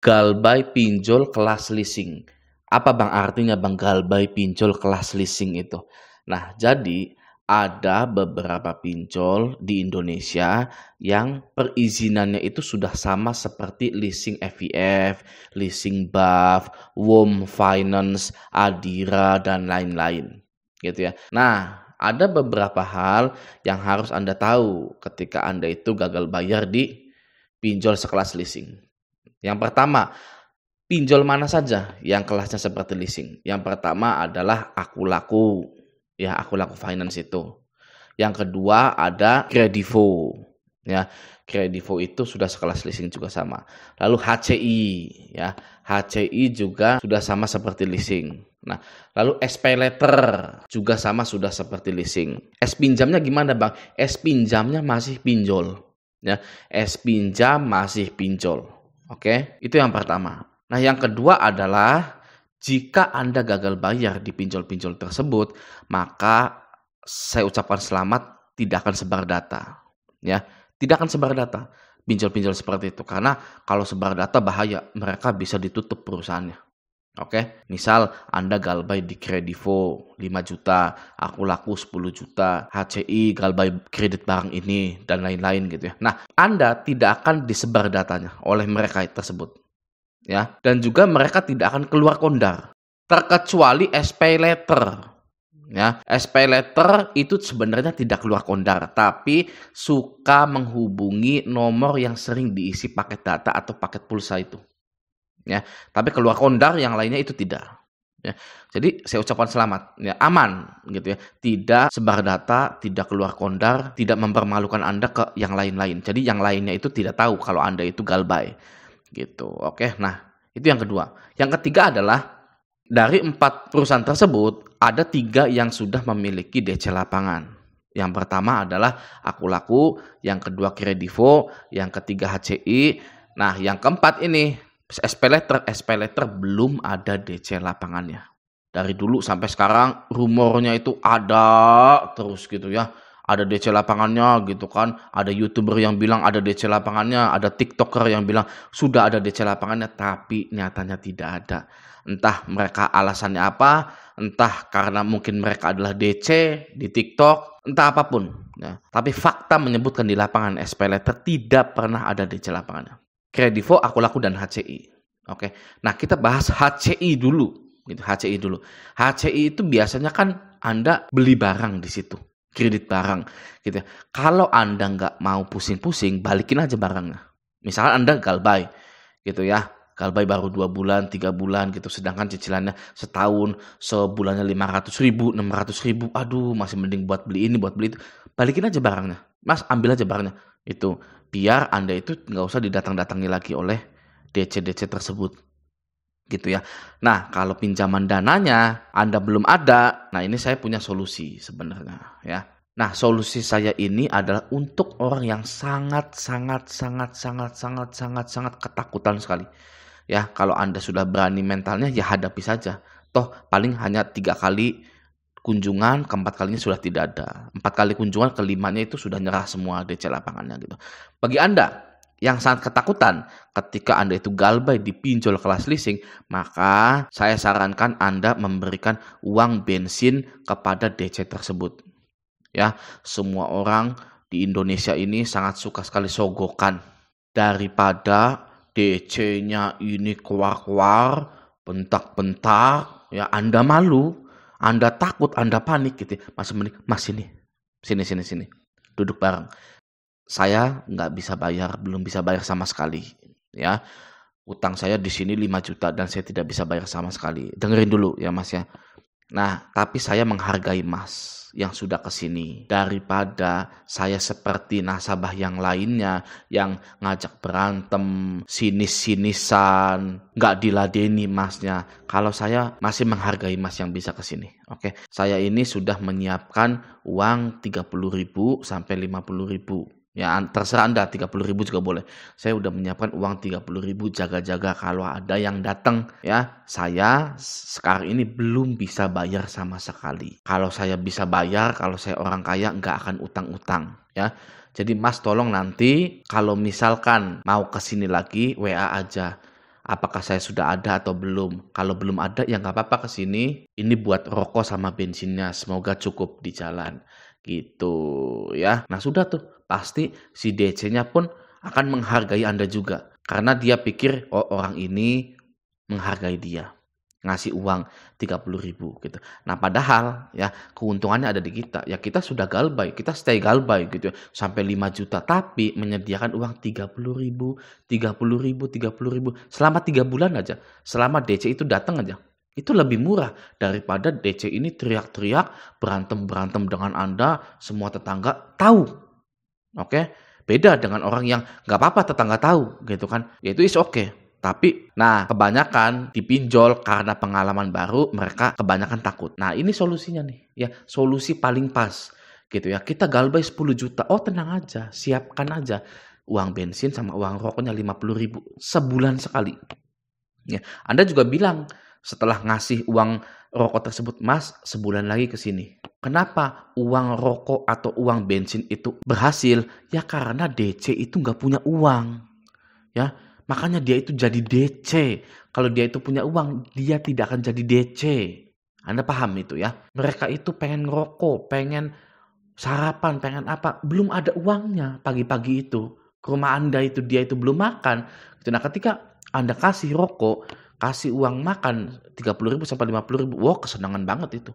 Galbay pinjol kelas leasing. Apa Bang artinya Bang galbay pinjol kelas leasing itu? Nah, jadi ada beberapa pinjol di Indonesia yang perizinannya itu sudah sama seperti leasing FIF, leasing BAF, WOM Finance, Adira, dan lain-lain. Gitu ya. Nah, ada beberapa hal yang harus Anda tahu ketika Anda itu gagal bayar di pinjol sekelas leasing. Yang pertama, pinjol mana saja yang kelasnya seperti leasing? Yang pertama adalah Aku Laku, ya Aku Laku Finance itu. Yang kedua ada Kredivo, ya Kredivo itu sudah sekelas leasing juga sama. Lalu HCI, ya HCI juga sudah sama seperti leasing. Nah, lalu SPayLater juga sama sudah seperti leasing. S pinjamnya gimana Bang? S pinjamnya masih pinjol, ya S pinjam masih pinjol. Oke, itu yang pertama. Nah, yang kedua adalah jika Anda gagal bayar di pinjol-pinjol tersebut, maka saya ucapkan selamat, tidak akan sebar data. Ya, tidak akan sebar data pinjol-pinjol seperti itu, karena kalau sebar data bahaya, mereka bisa ditutup perusahaannya. Oke, misal Anda galbay di Kredivo 5 juta, Aku Laku 10 juta, HCI galbay kredit barang ini, dan lain-lain gitu ya. Nah, Anda tidak akan disebar datanya oleh mereka tersebut. Ya, dan juga mereka tidak akan keluar kondar. Terkecuali SPayLater. Ya, SPayLater itu sebenarnya tidak keluar kondar, tapi suka menghubungi nomor yang sering diisi paket data atau paket pulsa itu. Ya, tapi keluar kondar yang lainnya itu tidak. Ya, jadi saya ucapkan selamat, ya aman gitu ya, tidak sebar data, tidak keluar kondar, tidak mempermalukan Anda ke yang lain-lain. Jadi yang lainnya itu tidak tahu kalau Anda itu galbay, gitu. Oke, nah itu yang kedua. Yang ketiga adalah dari 4 perusahaan tersebut ada 3 yang sudah memiliki DC lapangan. Yang pertama adalah Aku Laku, yang kedua Kredivo, yang ketiga HCI. Nah, yang keempat ini SPayLater belum ada DC lapangannya. Dari dulu sampai sekarang rumornya itu ada terus gitu ya. Ada DC lapangannya gitu kan. Ada YouTuber yang bilang ada DC lapangannya, ada TikToker yang bilang sudah ada DC lapangannya, tapi nyatanya tidak ada. Entah mereka alasannya apa, entah karena mungkin mereka adalah DC di TikTok, entah apapun. Ya. Tapi fakta menyebutkan di lapangan SPayLater tidak pernah ada DC lapangannya. Kredivo, Aku Laku, dan HCI. Oke, nah kita bahas HCI dulu. Gitu, HCI dulu. HCI itu biasanya kan Anda beli barang di situ, kredit barang, gitu. Kalau Anda nggak mau pusing-pusing, balikin aja barangnya. Misalnya Anda galbay, gitu ya, galbay baru 2 bulan, 3 bulan, gitu. Sedangkan cicilannya setahun, sebulannya 500.000, 600.000. Aduh, masih mending buat beli ini, buat beli itu. Balikin aja barangnya, Mas, ambil aja barangnya. Itu biar Anda itu nggak usah didatang-datangi lagi oleh DC tersebut, gitu ya. Nah, kalau pinjaman dananya Anda belum ada, nah ini saya punya solusi sebenarnya ya. Nah, solusi saya ini adalah untuk orang yang sangat ketakutan sekali. Ya, kalau Anda sudah berani mentalnya ya hadapi saja. Toh paling hanya 3 kali kunjungan, keempat kalinya sudah tidak ada. 4 kali kunjungan, kelimanya itu sudah nyerah semua DC lapangannya gitu. Bagi Anda yang sangat ketakutan ketika Anda itu galbay di pinjol kelas leasing, maka saya sarankan Anda memberikan uang bensin kepada DC tersebut. Ya, semua orang di Indonesia ini sangat suka sekali sogokan. Daripada DC-nya ini keluar-keluar, bentak-bentak, ya Anda malu, Anda takut, Anda panik gitu. Mas ini, sini, duduk bareng. Saya nggak bisa bayar, belum bisa bayar sama sekali, ya. Utang saya di sini 5 juta dan saya tidak bisa bayar sama sekali. Dengerin dulu ya Mas ya. Nah, tapi saya menghargai Mas yang sudah ke sini daripada saya seperti nasabah yang lainnya yang ngajak berantem, sinis-sinisan, nggak diladeni Masnya. Kalau saya masih menghargai Mas yang bisa ke sini. Oke, saya ini sudah menyiapkan uang 30.000 sampai 50.000. Ya terserah Anda, 30.000 juga boleh. Saya udah menyiapkan uang 30.000 jaga-jaga kalau ada yang datang ya. Saya sekarang ini belum bisa bayar sama sekali. Kalau saya bisa bayar, kalau saya orang kaya nggak akan utang-utang ya. Jadi Mas tolong nanti kalau misalkan mau kesini lagi WA aja. apakah saya sudah ada atau belum. Kalau belum ada ya nggak apa-apa ke sini. Ini buat rokok sama bensinnya. Semoga cukup di jalan. Gitu ya. Nah sudah tuh. Pasti si DC-nya pun akan menghargai Anda juga. Karena dia pikir oh orang ini menghargai dia. Ngasih uang 30.000 gitu. Nah padahal ya keuntungannya ada di kita. Ya kita sudah galbay, kita stay galbay gitu ya. Sampai 5 juta. Tapi menyediakan uang 30.000, 30.000, 30.000. Selama 3 bulan aja. Selama DC itu datang aja. Itu lebih murah daripada DC ini teriak-teriak, berantem-berantem dengan Anda. Semua tetangga tahu. Oke? Beda dengan orang yang nggak apa-apa tetangga tahu gitu kan. Ya itu is oke. Tapi, nah kebanyakan dipinjol karena pengalaman baru, mereka kebanyakan takut. Nah ini solusinya nih, ya solusi paling pas gitu ya. Kita galbay 10 juta, oh tenang aja, siapkan aja uang bensin sama uang rokoknya 50.000 sebulan sekali. Ya, Anda juga bilang setelah ngasih uang rokok tersebut, Mas sebulan lagi ke sini. Kenapa uang rokok atau uang bensin itu berhasil? Ya karena DC itu nggak punya uang, ya. Makanya dia itu jadi DC. Kalau dia itu punya uang, dia tidak akan jadi DC. Anda paham itu ya? Mereka itu pengen ngerokok, pengen sarapan, pengen apa. Belum ada uangnya pagi-pagi itu. Ke rumah Anda itu dia itu belum makan. Nah ketika Anda kasih rokok, kasih uang makan 30.000 sampai 50.000. Wah kesenangan banget itu.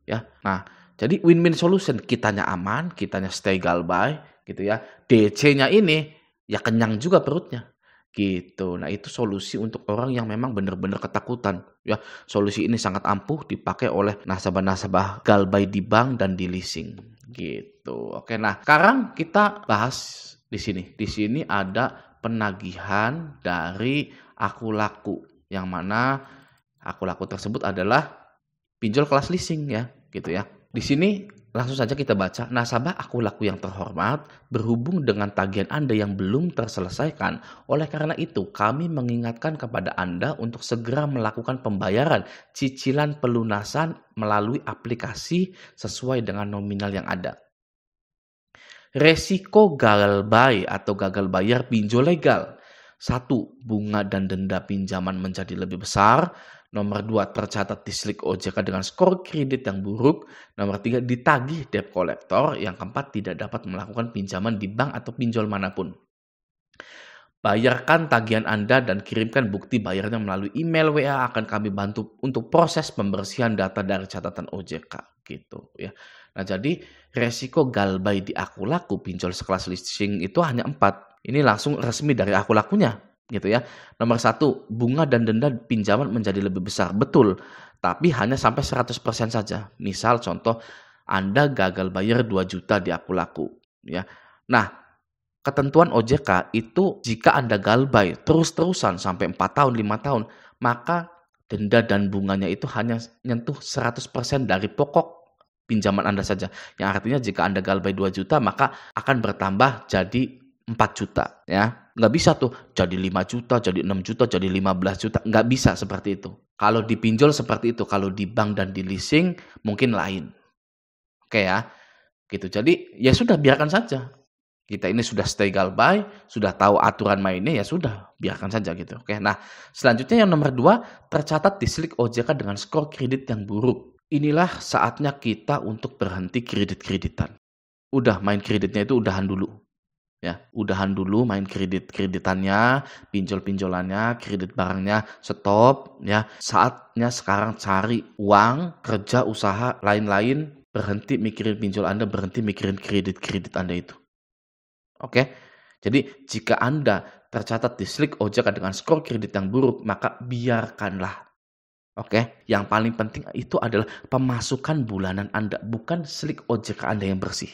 Ya, nah jadi win-win solution. Kitanya aman, kitanya stay galbay gitu ya. DC-nya ini ya kenyang juga perutnya. Gitu. Nah, itu solusi untuk orang yang memang benar-benar ketakutan, ya. Solusi ini sangat ampuh dipakai oleh nasabah-nasabah galbay di bank dan di leasing, gitu. Oke, nah, sekarang kita bahas di sini. Di sini ada penagihan dari Aku Laku, yang mana Aku Laku tersebut adalah pinjol kelas leasing ya, gitu ya. Di sini langsung saja kita baca, nasabah Aku Laku yang terhormat, berhubung dengan tagihan Anda yang belum terselesaikan. Oleh karena itu, kami mengingatkan kepada Anda untuk segera melakukan pembayaran cicilan pelunasan melalui aplikasi sesuai dengan nominal yang ada. Resiko galbay atau gagal bayar pinjol legal. 1. Bunga dan denda pinjaman menjadi lebih besar. Nomor 2, tercatat di slip OJK dengan skor kredit yang buruk. Nomor 3, ditagih debt collector. Yang keempat, tidak dapat melakukan pinjaman di bank atau pinjol manapun. Bayarkan tagihan Anda dan kirimkan bukti bayarnya melalui email WA. Akan kami bantu untuk proses pembersihan data dari catatan OJK. Gitu ya. Nah jadi resiko galbay di Aku Laku pinjol sekelas leasing itu hanya 4. Ini langsung resmi dari Aku Lakunya. Gitu ya. Nomor 1, bunga dan denda pinjaman menjadi lebih besar. Betul, tapi hanya sampai 100% saja. Misal contoh, Anda gagal bayar 2 juta di Aku Laku. Ya. Nah, ketentuan OJK itu jika Anda galbay terus-terusan sampai 4 tahun, 5 tahun, maka denda dan bunganya itu hanya nyentuh 100% dari pokok pinjaman Anda saja. Yang artinya jika Anda galbay 2 juta, maka akan bertambah jadi 4 juta ya. Nggak bisa tuh jadi 5 juta, jadi 6 juta, jadi 15 juta. Nggak bisa seperti itu. Kalau dipinjol seperti itu, kalau di bank dan di leasing mungkin lain. Oke ya. Gitu. Jadi ya sudah biarkan saja. Kita ini sudah stay galbay, sudah tahu aturan mainnya, ya sudah biarkan saja gitu. Oke. Nah, selanjutnya yang nomor 2, tercatat di slip OJK dengan skor kredit yang buruk. Inilah saatnya kita untuk berhenti kredit-kreditan. Udah main kreditnya itu udahan dulu. Ya, udahan dulu main kredit-kreditannya, pinjol-pinjolannya, kredit barangnya, stop ya. Saatnya sekarang cari uang, kerja, usaha, lain-lain, berhenti mikirin pinjol Anda, berhenti mikirin kredit-kredit Anda itu. Oke. Jadi jika Anda tercatat di slip OJK dengan skor kredit yang buruk, maka biarkanlah. Oke, yang paling penting itu adalah pemasukan bulanan Anda, bukan slip OJK Anda yang bersih.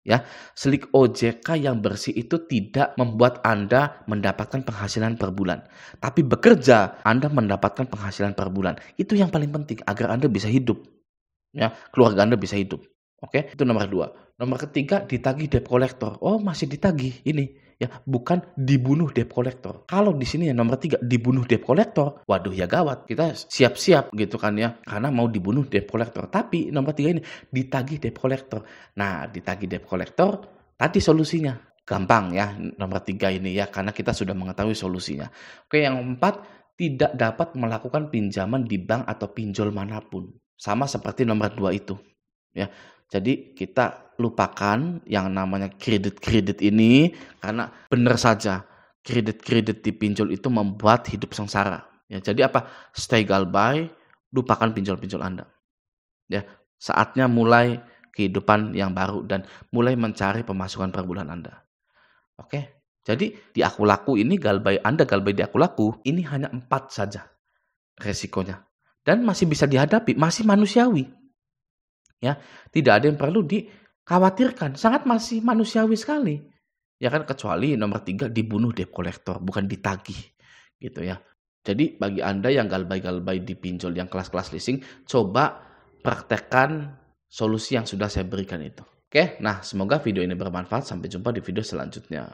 Ya, slip OJK yang bersih itu tidak membuat Anda mendapatkan penghasilan per bulan. Tapi bekerja, Anda mendapatkan penghasilan per bulan. Itu yang paling penting agar Anda bisa hidup. Ya, keluarga Anda bisa hidup. Oke, itu nomor 2. Nomor ketiga, ditagih debt collector. Oh, masih ditagih ini. Ya, bukan dibunuh debt collector. Kalau di sini yang nomor 3, dibunuh debt collector. Waduh ya gawat. Kita siap-siap gitu kan ya. Karena mau dibunuh debt collector. Tapi nomor 3 ini, ditagih debt collector. Nah, ditagih debt collector, tadi solusinya. gampang ya nomor 3 ini ya, karena kita sudah mengetahui solusinya. Oke, yang 4, tidak dapat melakukan pinjaman di bank atau pinjol manapun. Sama seperti nomor 2 itu, ya. Jadi kita lupakan yang namanya kredit-kredit ini, karena benar saja kredit-kredit di pinjol itu membuat hidup sengsara. Ya, jadi apa? Stay galbay, lupakan pinjol-pinjol Anda. Ya, saatnya mulai kehidupan yang baru dan mulai mencari pemasukan per bulan Anda. Oke. Jadi di Aku Laku ini Anda galbay di Aku Laku ini hanya 4 saja resikonya. Dan masih bisa dihadapi, masih manusiawi. Ya, tidak ada yang perlu dikhawatirkan, sangat masih manusiawi sekali. Ya kan, kecuali nomor 3 dibunuh debt collector, bukan ditagih gitu ya. Jadi bagi Anda yang galbay-galbay di pinjol yang kelas-kelas leasing, coba praktekkan solusi yang sudah saya berikan itu. Oke, nah semoga video ini bermanfaat. Sampai jumpa di video selanjutnya.